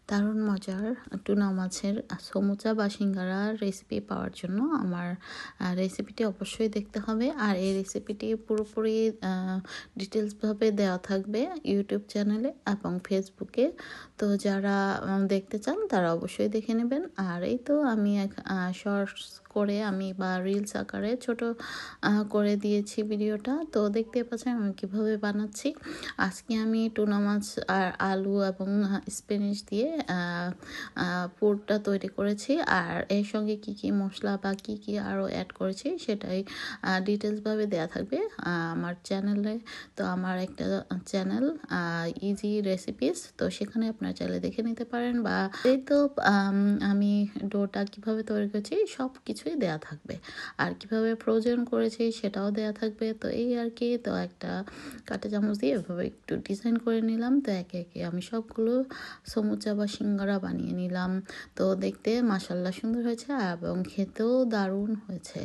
দারুণ মজার টুনা মাছের সমুচা বা সিঙ্গারার রেসিপি পাওয়ার জন্য আমার রেসিপিটি অবশ্যই দেখতে হবে। আর এই রেসিপিটি পুরোপুরি ডিটেলসভাবে দেওয়া থাকবে ইউটিউব চ্যানেলে এবং ফেসবুকে। তো যারা দেখতে চান তারা অবশ্যই দেখে নেবেন। আর এই তো আমি শর্টস করে আমি বা রিলস আকারে ছোট করে দিয়েছি ভিডিওটা। তো দেখতে পাচ্ছেন আমি কীভাবে বানাচ্ছি। আজকে আমি টুনা মাছ আর আলু এবং স্প্যানিশ দিয়ে পুরটা তৈরি করেছি। আর এর সঙ্গে কি কি মশলা বা কি কি আরও অ্যাড করেছি সেটাই ডিটেলসভাবে দেওয়া থাকবে আমার চ্যানেলে। তো আমার একটা চ্যানেল ইজি রেসিপিস, তো সেখানে আপনারা চাইলে দেখে নিতে পারেন। বা এই তো আমি ডোটা কিভাবে তৈরি করেছি সব কিছুই দেওয়া থাকবে, আর কিভাবে ফ্রোজেন করেছি সেটাও দেওয়া থাকবে। তো এই আর কি, তো একটা কাঁটা চামচ দিয়ে এভাবে একটু ডিজাইন করে নিলাম। তো একে একে আমি সবগুলো সমুচা বা সিঙ্গারা বানিয়ে নিলাম। তো দেখতে মাশাআল্লাহ সুন্দর হয়েছে এবং খেতেও দারুণ হয়েছে।